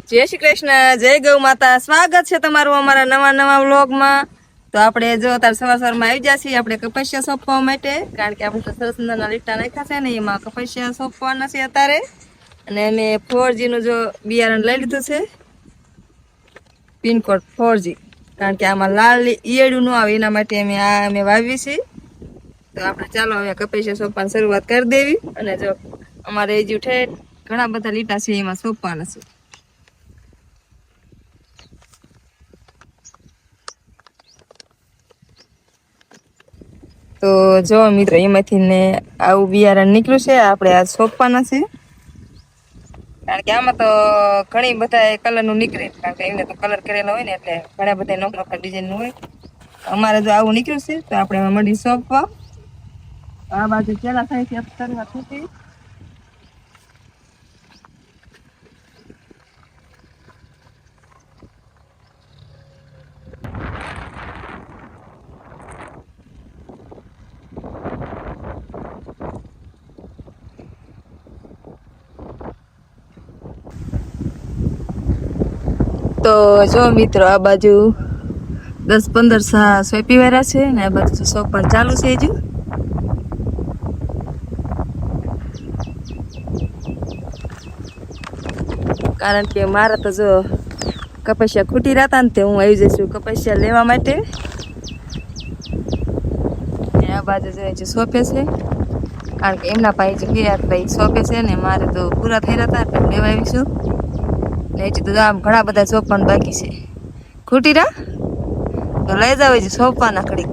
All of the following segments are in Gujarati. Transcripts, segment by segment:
જય શ્રી કૃષ્ણ, જય ગૌ માતા. સ્વાગત છે તમારું અમારા નવા વ્લોગમાં. તો આપણે જો અત્યારે સવારમાં આવી જશે આપણે કપાસિયા સોંપવા માટે, કારણ કે આપણે તો સરસ મજાના લીટા નાખ્યા છે ને એમાં કપાસિયા સોંપવાના છે અત્યારે. અને અમે 4G નું જો બિયારણ લઈ લીધું છે, પિનકોડ 4G, કારણ કે આમાં લાલ ઈયળું ન આવે એના માટે અમે વાવી છીએ. તો આપણે ચાલો હવે કપાસિયા સોંપવાની શરૂઆત કરી દેવી. અને જો અમારે હજુ ઠેઠ ઘણા બધા લીટા છે એમાં સોંપવાના છે. તો જો મિત્રો એમાંથી ને આવું બિયારણ નીકળ્યું છે, આપણે આ સોંપવાના છે. કારણ કે આમાં તો ઘણી બધા કલરનું નીકળે, કારણ કે એમને તો કલર કરેલો હોય ને એટલે ઘણા બધા નોખા ડિઝાઇનનું હોય. અમારે જો આવું નીકળ્યું છે તો આપણે એમાં મળી સોંપવા. આ બાજુ પેલા થાય છે શરૂઆત થતી. તો જો મિત્રો આ બાજુ 10-15 સોંપી વાળા છે ને આ બાજુ સોંપણ ચાલુ છે હજુ. કારણ કે મારા તો જો કપાસિયા ખૂટી રહ્યા ને તે હું આવી જઈશું કપાસિયા લેવા માટે. આ બાજુ જો સોંપે છે, કારણ કે એમના પાસે જે ગયા હતા એ સોંપે છે ને મારે તો પૂરા થઈ રહ્યા હતા એટલે લેવા આવીશું. હજી તો આમ ઘણા બધા સોંપવાનું બાકી છે. ખૂટી રહ્યા તો લઈ જાવ છે સોંપવાના ઘડીક.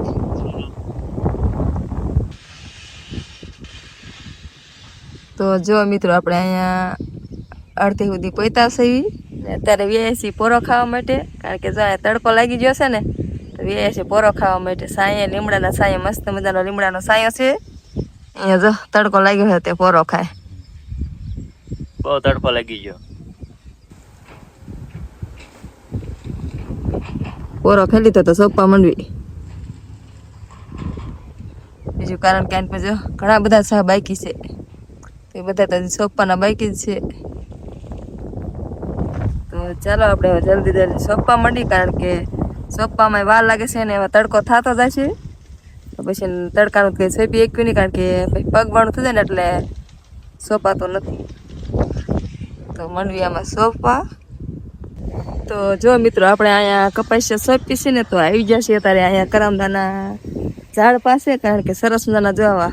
તો જો મિત્રો આપણે અહીંયા અડધી સુધી પહોંચ્યા છીએ. અત્યારે વ્યાસી પોરો ખાવા માટે, કારણ કે જો તડકો લાગી ગયો છે ને તો વ્યાસી પોરો ખાવા માટે. સાંયે લીમડાના સાંયે મસ્ત મજાનો લીમડાનો સાંયો છે. અહીંયા જો તડકો લાગ્યો છે તે પોરો ખાય. બહુ તડકો લાગી ગયો. પોરો ખાઈ લીધો તો સોંપવા માંડવી. બીજું કારણ કે પછી ઘણા બધા શાક બાકી છે, એ બધા તો સોંપવાના બાકી જ છે. તો ચાલો આપણે જલ્દી સોંપવા માંડી, કારણ કે સોંપવામાં વાર લાગે છે ને એમાં તડકો થતો જાય છે. તો પછી તડકાનું કંઈ સોંપી એક્યું નહીં, કારણ કે પછી પગવાળું થઈ જાય ને એટલે સોંપાતો નથી. તો માંડવી આમાં સોંપવા. તો જો મિત્રો આપણે અહીંયા કપાસિયા સોંપી છે ને તો આવી જશે અત્યારે અહીંયા કરમદાના ઝાડ પાસે, કારણ કે સરસ મજાના જોવા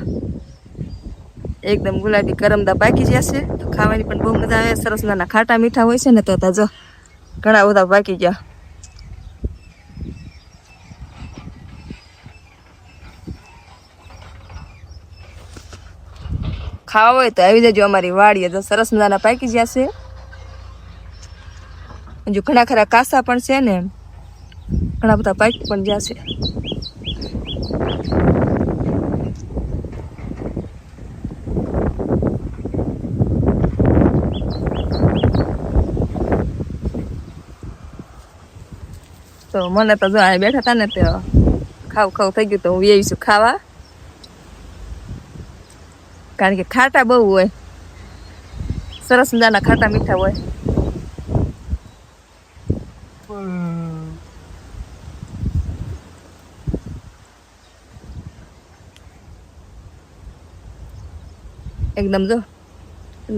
એકદમ ગુલાબી કરમદા પાકી જશે. તો ખાવાની પણ બહુ મજા આવે. સરસ મજાના ખાટા મીઠા હોય છે ને તો જો ઘણા બધા પાકી ગયા. ખાવા હોય તો આવી જજો અમારી વાડીએ. જો સરસ મજાના પાકી જશે. હજુ ઘણા ખરા કાસા પણ છે ને ઘણા બધા પાકી પણ જશે. તો મને તો જો આ બેઠા હતા ને તો ખાવ થઈ ગયું, તો હું આવીશું ખાવા. કારણ કે ખાટા બહુ હોય, સરસ મજાના ખાટા મીઠા હોય. એકદમ જો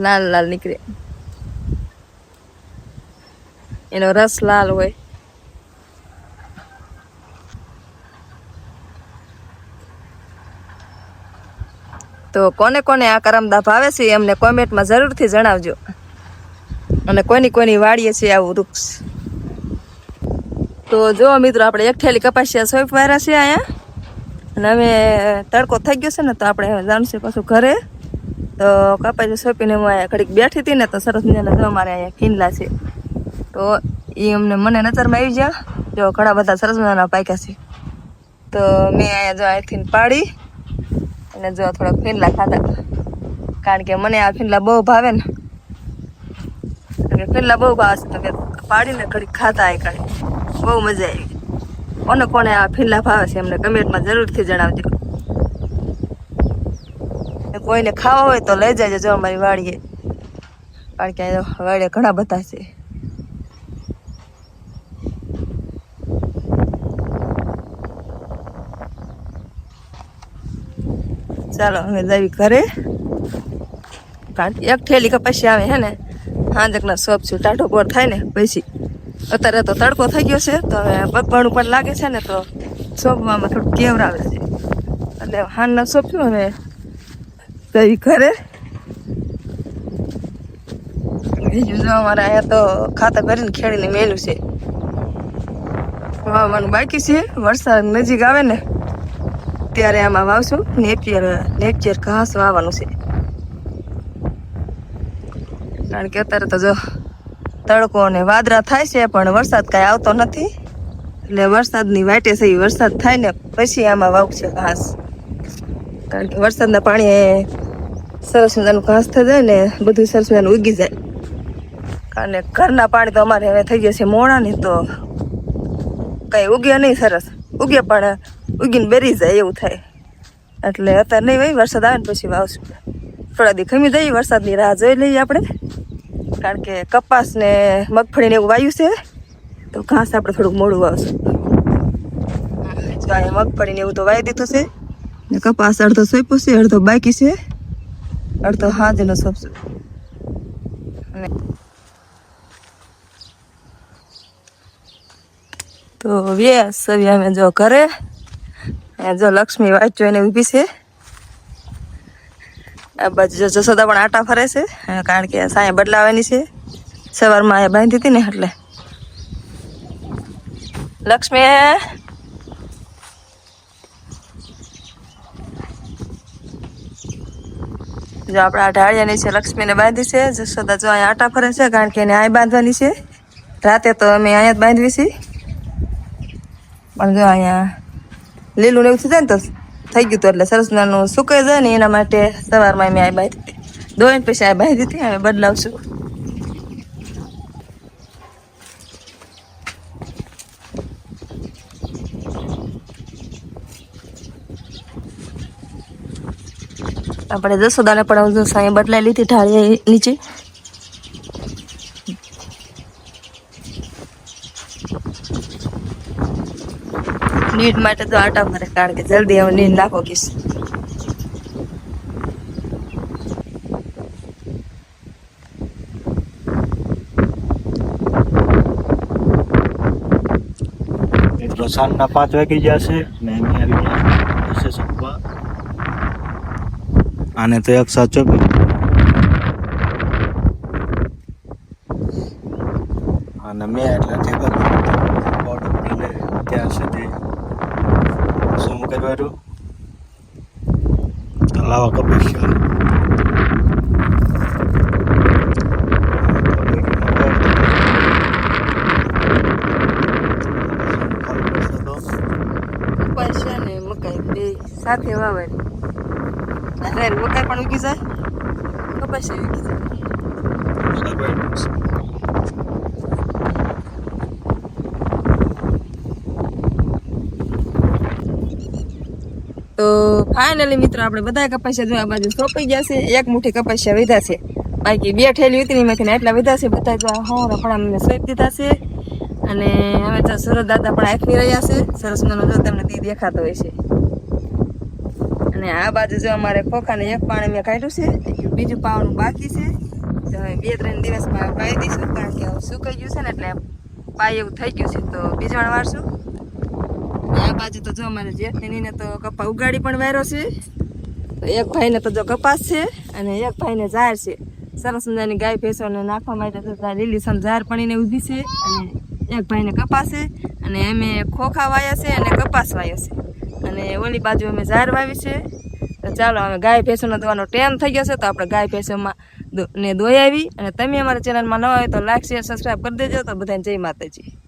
લાલ લાલ નીકળે, એનો રસ લાલ હોય. તો કોને કોને આ કરમદા ભાવે છે એમને કોમેન્ટમાં જરૂરથી જણાવજો. અને કોની વાડીએ છે આવું વૃક્ષ. તો જો મિત્રો આપણે એક થેલી કપાસિયા સોંપવાના છે અહીંયા. અને હવે તડકો થઈ ગયો છે ને તો આપણે જાણશે પાછું ઘરે. તો કપાસિયા સોંપીને હું અહીંયા ઘડીક બેઠી હતી ને તો સરસ મજાના જો અમારે અહીંયા ફીંડલા છે. તો એ મને નજરમાં આવી ગયા. જો ઘણા બધા સરસ મજાના પાક્યા છે. તો મેં અહીંયા જો અહીંથી પાડી અને જો થોડાક ફીંડલા ખાધા, કારણ કે મને આ ફીંડલા બહુ ભાવે ને. ફીંડલા બહુ ભાવે છે તો કે પાડીને ઘડીક ખાતા એ ઘડી બહુ મજા આવી. કોને આ ફીંડલા ભાવે છે એમને કમેન્ટમાં જરૂરથી જણાવજો. કોઈને ખાવા હોય તો લઈ જાય જો અમારી વાડીએ, કારણ કે વાડીએ ઘણા બધા છે. ચાલો હવે જવી ઘરે, કારણ કે એક ઠેલી કપાસી આવે હે ને હાંજકના સોપ છું ટાઢો બોર થાય ને પછી. અત્યારે તો તડકો થઈ ગયો છે તો હવે પગભાણું પણ લાગે છે ને તો સોંપવામાં થોડું કેવરાવે છે એટલે હાંજના સોંપ્યું હવે જવી ઘરે. બીજું જો અમારે અહીંયા તો ખાતર ભરીને ખેડીને મેલું છે, વાવવાનું બાકી છે. વરસાદ નજીક આવે ને ત્યારે આમાં વાવશું. નેપિયર ઘાસ વાવવાનું છે, કારણ કે અત્યારે તો જો તડકો અને વાદળા થાય છે પણ વરસાદ કાંઈ આવતો નથી. એટલે વરસાદની વાટે છે, વરસાદ થાય ને પછી આમાં વાવશે ઘાસ, કારણ કે વરસાદના પાણી સરસ મજાનું ઘાસ થઈ જાય ને બધું સરસ મજાનું ઉગી જાય. કારણ કે ઘરના પાણી તો અમારે હવે થઈ ગયા છે મોડા ને તો કંઈ ઉગે નહીં, સરસ ઉગે પણ ઉગીને બેરી જાય એવું થાય. એટલે અત્યારે નહીં ભાઈ, વરસાદ આવે ને પછી વાવશું. થોડા દી ખમી જઈએ, વરસાદની રાહ જોઈ લઈએ આપણે, કારણ કે કપાસ ને મગફળીને એવું વાવ્યું છે તો ઘાસ આપણે થોડુંક મોડું વાવશું. જો અહીંયા મગફળીને એવું તો વાવી દીધું છે ને કપાસ અડધો સોંપ્યો છે, અડધો બાકી છે, અડધો હાજનો સોંપશું. તો વ્યાસ સવી અમે જો ઘરે, જો લક્ષ્મી વાંચ જોઈને ઊભી છે. આ બાજુ જો જસોદા પણ આટા ફરે છે, કારણ કે સાંય બદલાવાની છે. સવારમાં અહીંયા બાંધી હતી ને એટલે. લક્ષ્મી જો આપણા ઢાળિયાની છે, લક્ષ્મીને બાંધી છે. જસોદા જો અહીંયા આટા ફરે છે, કારણ કે એને અહીં બાંધવાની છે. રાતે તો અમે અહીંયા જ બાંધવી છીએ, પણ જો અહીંયા લીલું ને એવું થઈ જાય ને તો થઈ ગયું હતું એટલે સરસ નાનું સુકાઈ જાય ને એના માટે સવારમાં મેં આ બાંધી હતી, ધોઈને પછી આ બાંધી હતી. હવે બદલાવશું. આપણે જસોદાને પણ સાંઈ બદલાઈ લીધી ઢાળી નીચે. નીંદ માટે તો આટા મારે, કારણ કે જલ્દી હવે નીંદ નાખો કીશ. મિત્રો સાંજના 5 વાગી જશે ને અમે આવી ગયા છે સોંપવા. આને તો એક સાચો અને મેં એટલાથી ત્યાં સુધી શું કરવાનું તલાવા કપાસ્યા ને મકાઈ બે સાથે વાવવાની, મકાઈ પણ ઉગી જાય, કપાસ ઉગી જાય. તો ફાઇનલી મિત્રો આપણે બધા કપાસિયા જો આ બાજુ સોંપાઈ ગયા છે. એક મુઠ્ઠી કપાસિયા વધ્યા છે, બાકી 2 ઠેલી ઉતરી માંથી એટલા વધ્યા છે. બધા જો હવારા પણ અમને સોંપી દીધા છે. અને હવે તો સુરત દાદા પણ આખી રહ્યા છે. સરસ મજાનો જો તમને દી દેખાતો હોય છે. અને આ બાજુ જો અમારે ખોખાને એક પાણી મેં કાઢ્યું છે, બીજું પાવાનું બાકી છે. તો હવે 2-3 દિવસમાં પાઈ દઈશું, કારણ કે સુકાઈ ગયું છે ને એટલે પાઈ એવું થઈ ગયું છે તો બીજવાણ વાળશું. આ બાજુ તો જો અમારે જેઠને તો કપા ઉગાડી પણ વાયરો છે. તો એક ભાઈને તો જો કપાસ છે અને એક ભાઈને ઝાર છે. સરસ મજાની ગાય ભેંસોને નાખવા માટે તો લીલીસમ ઝાર પડીને ઊભી છે. અને એક ભાઈને કપાસ છે અને અમે ખોખા વાયા છે અને કપાસ વાયો છે. અને ઓલી બાજુ અમે ઝાર વાવી છે. તો ચાલો હવે ગાય ભેંસોનો દોવાનો ટાઈમ થઈ ગયો છે તો આપણે ગાય ભેંસોમાં ને દોઈ આવી. અને તમે અમારા ચેનલમાં ન હોય તો લાઈક શેર સબસ્ક્રાઈબ કરી દેજો. તો બધાને જય માતાજી.